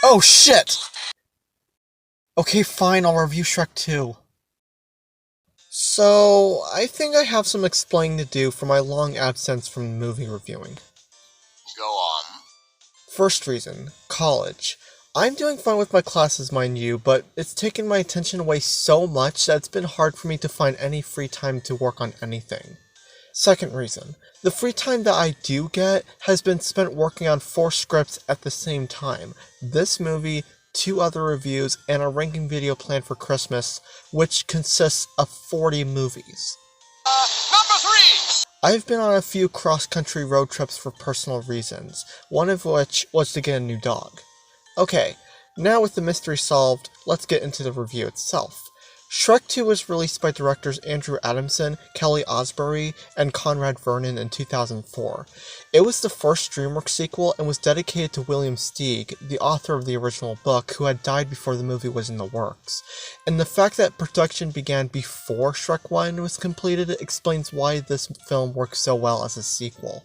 Oh shit! Okay, fine, I'll review Shrek 2. So, I think I have some explaining to do for my long absence from movie reviewing. Go on. First reason, college. I'm doing fine with my classes, mind you, but it's taken my attention away so much that it's been hard for me to find any free time to work on anything. Second reason, the free time that I do get has been spent working on 4 scripts at the same time. This movie, 2 other reviews, and a ranking video planned for Christmas, which consists of 40 movies. Number 3! I've been on a few cross-country road trips for personal reasons, one of which was to get a new dog. Okay, now with the mystery solved, let's get into the review itself. Shrek 2 was released by directors Andrew Adamson, Kelly Osbury, and Conrad Vernon in 2004. It was the first DreamWorks sequel and was dedicated to William Steig, the author of the original book, who had died before the movie was in the works. And the fact that production began before Shrek 1 was completed explains why this film works so well as a sequel.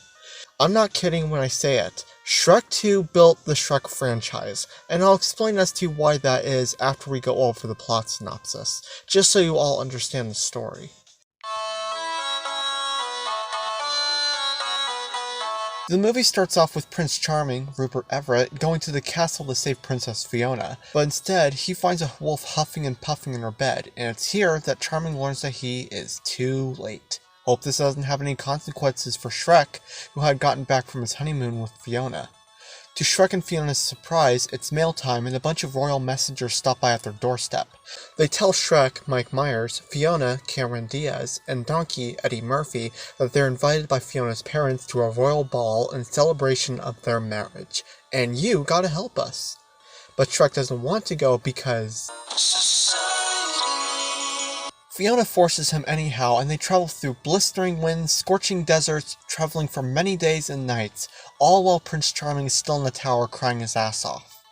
I'm not kidding when I say it. Shrek 2 built the Shrek franchise, and I'll explain as to why that is after we go over the plot synopsis, just so you all understand the story. The movie starts off with Prince Charming, Rupert Everett, going to the castle to save Princess Fiona, but instead he finds a wolf huffing and puffing in her bed, and it's here that Charming learns that he is too late. Hope this doesn't have any consequences for Shrek, who had gotten back from his honeymoon with Fiona. To Shrek and Fiona's surprise, it's mail time and a bunch of royal messengers stop by at their doorstep. They tell Shrek, Mike Myers, Fiona, Cameron Diaz, and Donkey, Eddie Murphy, that they're invited by Fiona's parents to a royal ball in celebration of their marriage, and you gotta help us. But Shrek doesn't want to go because Fiona forces him anyhow, and they travel through blistering winds, scorching deserts, traveling for many days and nights, all while Prince Charming is still in the tower crying his ass off.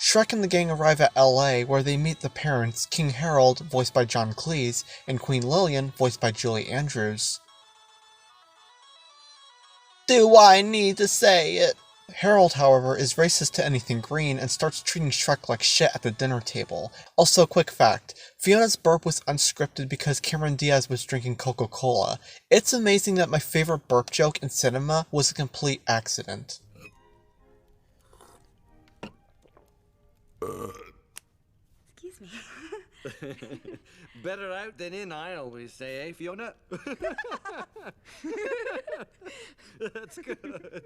Shrek and the gang arrive at LA, where they meet the parents, King Harold, voiced by John Cleese, and Queen Lillian, voiced by Julie Andrews. Do I need to say it? Harold, however, is racist to anything green and starts treating Shrek like shit at the dinner table. Also, quick fact, Fiona's burp was unscripted because Cameron Diaz was drinking Coca-Cola. It's amazing that my favorite burp joke in cinema was a complete accident. Excuse me. Better out than in, I always say, eh, Fiona? That's good.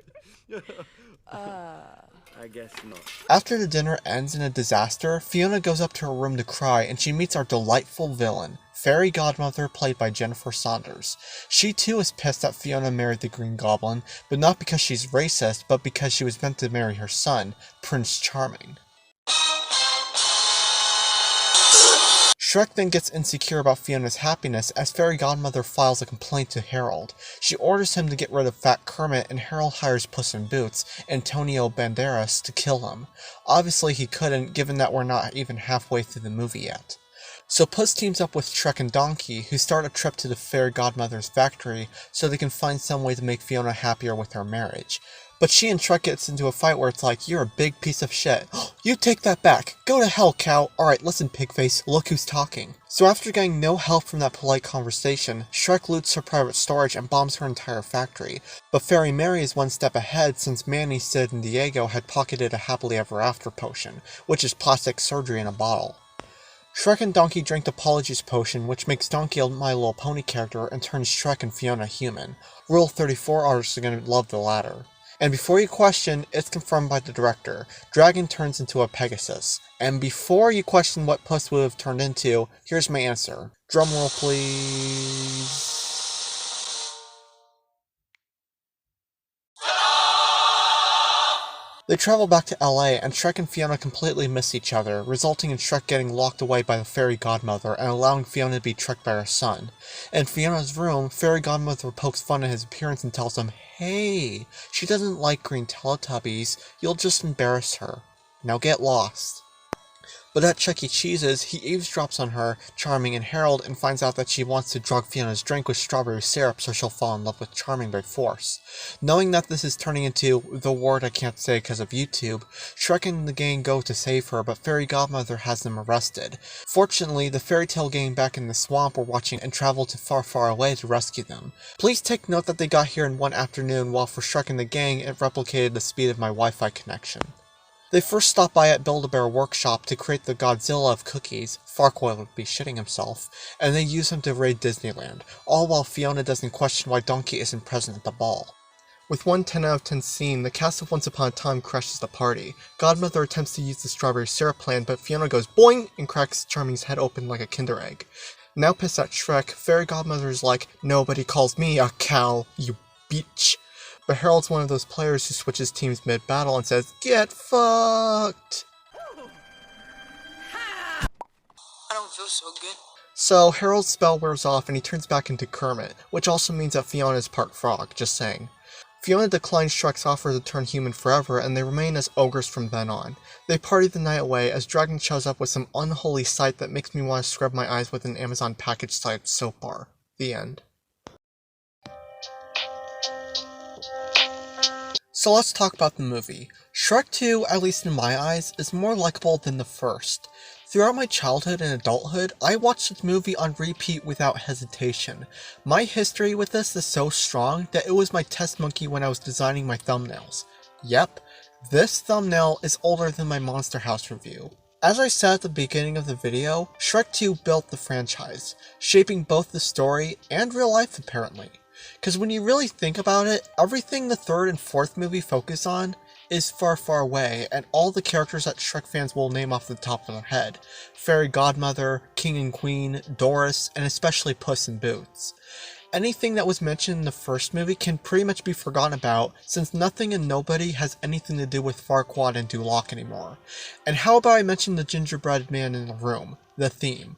I guess not. After the dinner ends in a disaster, Fiona goes up to her room to cry and she meets our delightful villain, Fairy Godmother played by Jennifer Saunders. She too is pissed that Fiona married the Green Goblin, but not because she's racist, but because she was meant to marry her son, Prince Charming. Shrek then gets insecure about Fiona's happiness as Fairy Godmother files a complaint to Harold. She orders him to get rid of Fat Kermit, and Harold hires Puss in Boots, Antonio Banderas, to kill him. Obviously he couldn't, given that we're not even halfway through the movie yet. So Puss teams up with Shrek and Donkey, who start a trip to the Fairy Godmother's factory so they can find some way to make Fiona happier with her marriage. But she and Shrek gets into a fight where it's like, you're a big piece of shit. You take that back. Go to hell, cow. Alright, listen, pigface. Look who's talking. So after getting no help from that polite conversation, Shrek loots her private storage and bombs her entire factory. But Fairy Mary is one step ahead since Manny, Sid, and Diego had pocketed a happily ever after potion, which is plastic surgery in a bottle. Shrek and Donkey drink the Apologies potion, which makes Donkey a My Little Pony character and turns Shrek and Fiona human. Rule 34 artists are gonna love the latter. And before you question, it's confirmed by the director. Dragon turns into a Pegasus. And before you question what Puss would have turned into, here's my answer. Drumroll please. They travel back to LA, and Shrek and Fiona completely miss each other, resulting in Shrek getting locked away by the Fairy Godmother and allowing Fiona to be tricked by her son. In Fiona's room, Fairy Godmother pokes fun at his appearance and tells him, hey, she doesn't like green Teletubbies, you'll just embarrass her. Now get lost. But at Chuck E. Cheese's, he eavesdrops on her, Charming, and Harold, and finds out that she wants to drug Fiona's drink with strawberry syrup so she'll fall in love with Charming by force. Knowing that this is turning into the word I can't say because of YouTube, Shrek and the gang go to save her, but Fairy Godmother has them arrested. Fortunately, the fairy tale gang back in the swamp were watching and traveled to far, far away to rescue them. Please take note that they got here in one afternoon, while for Shrek and the gang, it replicated the speed of my Wi-Fi connection. They first stop by at Build-A-Bear Workshop to create the Godzilla of cookies, Farquaad would be shitting himself, and they use him to raid Disneyland, all while Fiona doesn't question why Donkey isn't present at the ball. With one 10 out of 10 scene, the cast of Once Upon a Time crashes the party. Godmother attempts to use the strawberry syrup plan, but Fiona goes boing and cracks Charming's head open like a Kinder Egg. Now pissed at Shrek, Fairy Godmother is like, "Nobody calls me a cow, you bitch." But Harold's one of those players who switches teams mid-battle and says, "Get fucked!" I don't feel so good. So Harold's spell wears off and he turns back into Kermit, which also means that Fiona is part frog, just saying. Fiona declines Shrek's offer to turn human forever, and they remain as ogres from then on. They party the night away as Dragon shows up with some unholy sight that makes me want to scrub my eyes with an Amazon package type soap bar. The end. So let's talk about the movie. Shrek 2, at least in my eyes, is more likable than the first. Throughout my childhood and adulthood, I watched this movie on repeat without hesitation. My history with this is so strong that it was my test monkey when I was designing my thumbnails. Yep, this thumbnail is older than my Monster House review. As I said at the beginning of the video, Shrek 2 built the franchise, shaping both the story and real life apparently. Because when you really think about it, everything the third and fourth movie focus on is far, far away, and all the characters that Shrek fans will name off the top of their head. Fairy Godmother, King and Queen, Doris, and especially Puss in Boots. Anything that was mentioned in the first movie can pretty much be forgotten about, since nothing and nobody has anything to do with Farquaad and Duloc anymore. And how about I mention the gingerbread man in the room, the theme.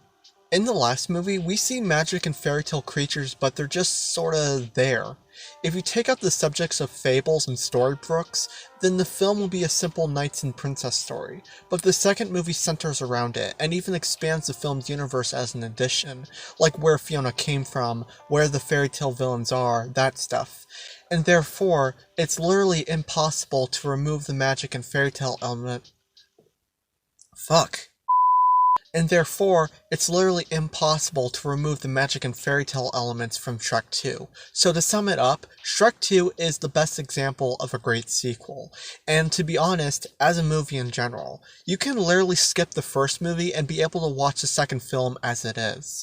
In the last movie, we see magic and fairy tale creatures, but they're just sorta there. If you take out the subjects of fables and storybooks, then the film will be a simple knights and princess story, but the second movie centers around it, and even expands the film's universe as an addition, like where Fiona came from, where the fairy tale villains are, that stuff. And therefore, it's literally impossible to remove the magic and fairy tale element. And therefore, it's literally impossible to remove the magic and fairy tale elements from Shrek 2. So to sum it up, Shrek 2 is the best example of a great sequel. And to be honest, as a movie in general, you can literally skip the first movie and be able to watch the second film as it is.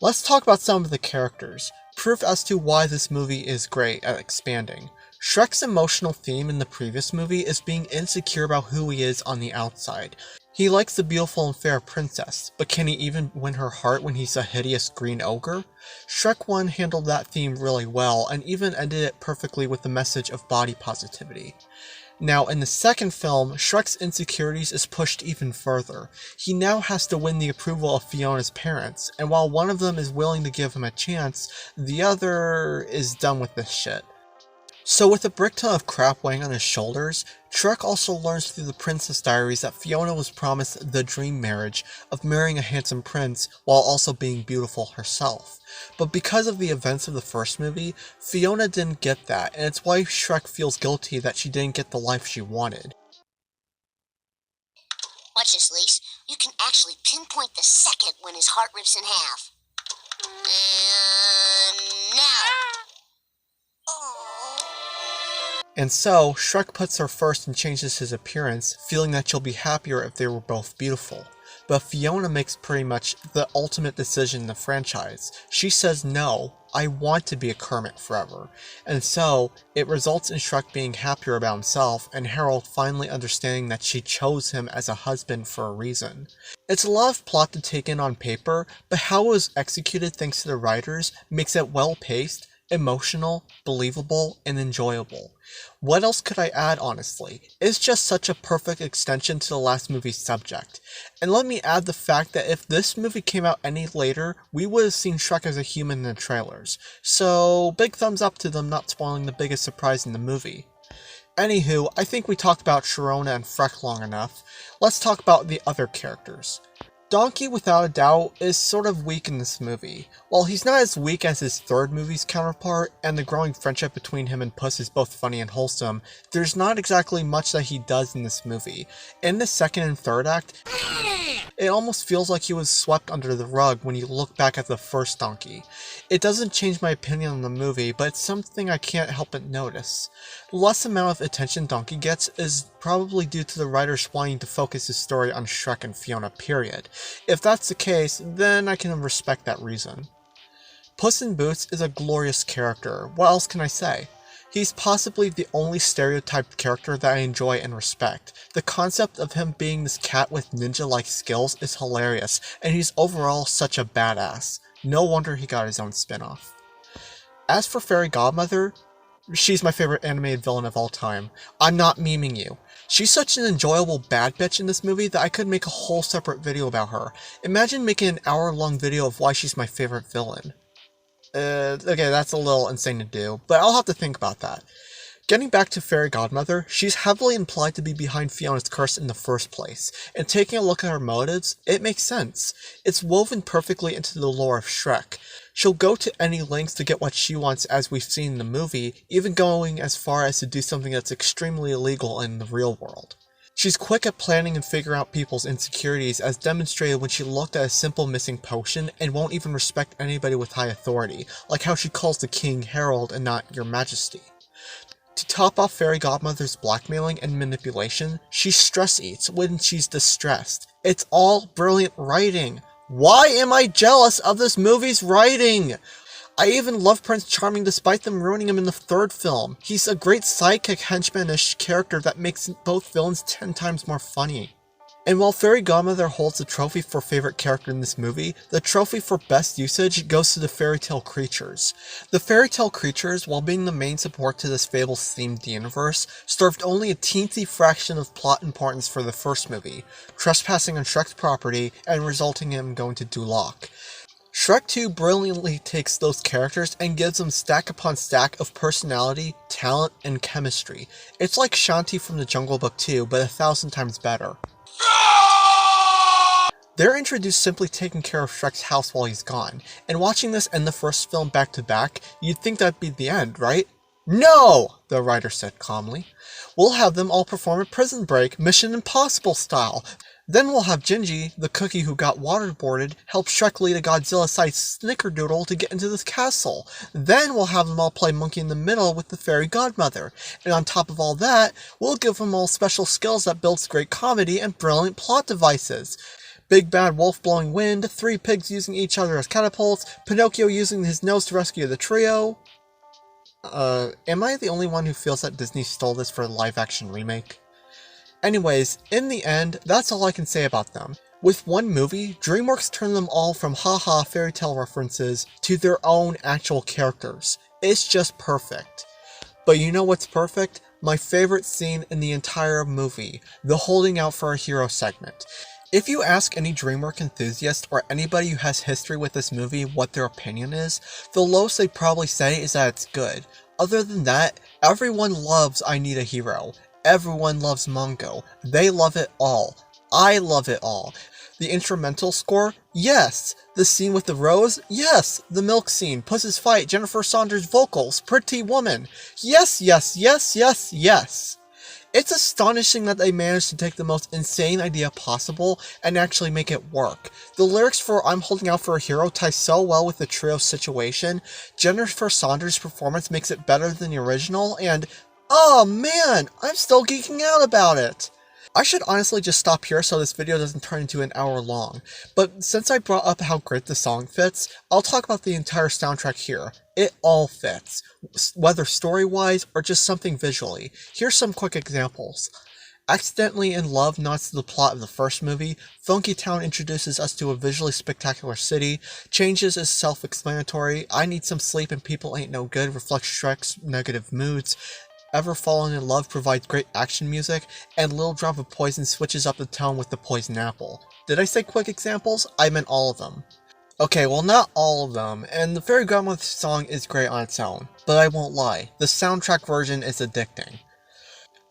Let's talk about some of the characters, proof as to why this movie is great at expanding. Shrek's emotional theme in the previous movie is being insecure about who he is on the outside. He likes the beautiful and fair princess, but can he even win her heart when he's a hideous green ogre? Shrek 1 handled that theme really well, and even ended it perfectly with the message of body positivity. Now, in the second film, Shrek's insecurities is pushed even further. He now has to win the approval of Fiona's parents, and while one of them is willing to give him a chance, the other is done with this shit. So with a brick ton of crap weighing on his shoulders, Shrek also learns through the Princess Diaries that Fiona was promised the dream marriage of marrying a handsome prince while also being beautiful herself. But because of the events of the first movie, Fiona didn't get that, and it's why Shrek feels guilty that she didn't get the life she wanted. Watch this, Lise. You can actually pinpoint the second when his heart rips in half. And now. And so, Shrek puts her first and changes his appearance, feeling that she'll be happier if they were both beautiful. But Fiona makes pretty much the ultimate decision in the franchise. She says no, I want to be a Kermit forever. And so, it results in Shrek being happier about himself, and Harold finally understanding that she chose him as a husband for a reason. It's a lot of plot to take in on paper, but how it was executed thanks to the writers makes it well-paced, emotional, believable, and enjoyable. What else could I add, honestly? It's just such a perfect extension to the last movie's subject. And let me add the fact that if this movie came out any later, we would have seen Shrek as a human in the trailers. So, big thumbs up to them not spoiling the biggest surprise in the movie. Anywho, I think we talked about Sharona and Shrek long enough. Let's talk about the other characters. Donkey, without a doubt, is sort of weak in this movie. While he's not as weak as his third movie's counterpart, and the growing friendship between him and Puss is both funny and wholesome, there's not exactly much that he does in this movie. In the second and third act, it almost feels like he was swept under the rug when you look back at the first Donkey. It doesn't change my opinion on the movie, but it's something I can't help but notice. The less amount of attention Donkey gets is probably due to the writers wanting to focus his story on Shrek and Fiona, period. If that's the case, then I can respect that reason. Puss in Boots is a glorious character. What else can I say? He's possibly the only stereotyped character that I enjoy and respect. The concept of him being this cat with ninja-like skills is hilarious, and he's overall such a badass. No wonder he got his own spin-off. As for Fairy Godmother, she's my favorite animated villain of all time. I'm not memeing you. She's such an enjoyable bad bitch in this movie that I could make a whole separate video about her. Imagine making an hour-long video of why she's my favorite villain. Okay, that's a little insane to do, but I'll have to think about that. Getting back to Fairy Godmother, she's heavily implied to be behind Fiona's curse in the first place, and taking a look at her motives, it makes sense. It's woven perfectly into the lore of Shrek. She'll go to any lengths to get what she wants, as we've seen in the movie, even going as far as to do something that's extremely illegal in the real world. She's quick at planning and figuring out people's insecurities, as demonstrated when she looked at a simple missing potion and won't even respect anybody with high authority, like how she calls the king Herald and not Your Majesty. To top off Fairy Godmother's blackmailing and manipulation, she stress eats when she's distressed. It's all brilliant writing. Why am I jealous of this movie's writing? I even love Prince Charming despite them ruining him in the third film. He's a great sidekick henchman-ish character that makes both villains 10 times more funny. And while Fairy Godmother holds the trophy for favorite character in this movie, the trophy for best usage goes to the fairy tale creatures. The fairy tale creatures, while being the main support to this Fables-themed universe, served only a teensy fraction of plot importance for the first movie, trespassing on Shrek's property and resulting in him going to Duloc. Shrek 2 brilliantly takes those characters and gives them stack upon stack of personality, talent, and chemistry. It's like Shanti from the Jungle Book 2, but 1,000 times better. They're introduced simply taking care of Shrek's house while he's gone, and watching this and the first film back to back, you'd think that'd be the end, right? No! The writer said calmly. We'll have them all perform a prison break, Mission Impossible style. Then we'll have Gingy, the cookie who got waterboarded, help Shrek lead a Godzilla-sized snickerdoodle to get into this castle. Then we'll have them all play monkey in the middle with the Fairy Godmother. And on top of all that, we'll give them all special skills that builds great comedy and brilliant plot devices. Big Bad Wolf blowing wind, 3 pigs using each other as catapults, Pinocchio using his nose to rescue the trio. Am I the only one who feels that Disney stole this for a live-action remake? Anyways, in the end, that's all I can say about them. With one movie, DreamWorks turned them all from haha fairy tale references to their own actual characters. It's just perfect. But you know what's perfect? My favorite scene in the entire movie, the holding out for a hero segment. If you ask any DreamWorks enthusiast or anybody who has history with this movie what their opinion is, the lowest they'd probably say is that it's good. Other than that, everyone loves I Need a Hero. Everyone loves Mongo. They love it all. I love it all. The instrumental score? Yes. The scene with the rose? Yes. The milk scene, Puss's fight, Jennifer Saunders' vocals, Pretty Woman. Yes, yes, yes, yes, yes. It's astonishing that they managed to take the most insane idea possible and actually make it work. The lyrics for I'm Holding Out for a Hero tie so well with the trio's situation, Jennifer Saunders' performance makes it better than the original, and oh man, I'm still geeking out about it! I should honestly just stop here so this video doesn't turn into an hour long, but since I brought up how great the song fits, I'll talk about the entire soundtrack here. It all fits, whether story-wise or just something visually. Here's some quick examples. Accidentally in Love nods to the plot of the first movie, Funky Town introduces us to a visually spectacular city, Changes is self-explanatory, I Need Some Sleep and People Ain't No Good reflects Shrek's negative moods, Ever Fallen in Love provides great action music, and Little Drop of Poison switches up the tone with the poison apple. Did I say quick examples? I meant all of them. Okay, well not all of them, and the Fairy Godmother song is great on its own, but I won't lie, the soundtrack version is addicting.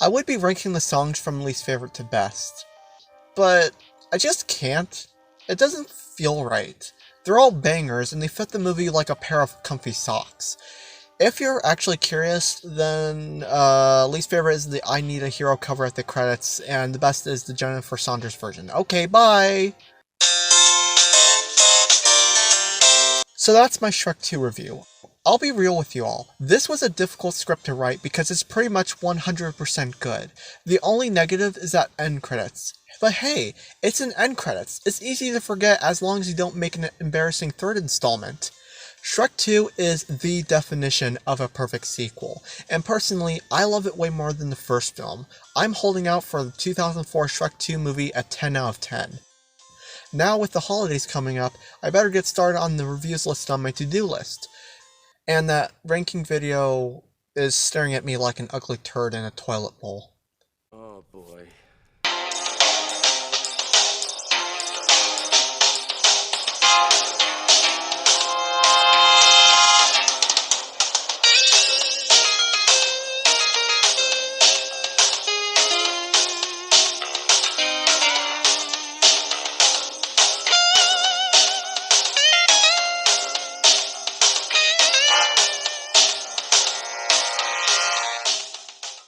I would be ranking the songs from least favorite to best, but I just can't. It doesn't feel right. They're all bangers, and they fit the movie like a pair of comfy socks. If you're actually curious, then least favorite is the I Need a Hero cover at the credits, and the best is the Jennifer Saunders version. Okay, bye! So that's my Shrek 2 review. I'll be real with you all. This was a difficult script to write because it's pretty much 100% good. The only negative is that end credits. But hey, it's an end credits. It's easy to forget as long as you don't make an embarrassing third installment. Shrek 2 is the definition of a perfect sequel, and personally, I love it way more than the first film. I'm holding out for the 2004 Shrek 2 movie at 10 out of 10. Now with the holidays coming up, I better get started on the reviews list on my to-do list. And that ranking video is staring at me like an ugly turd in a toilet bowl. Oh boy.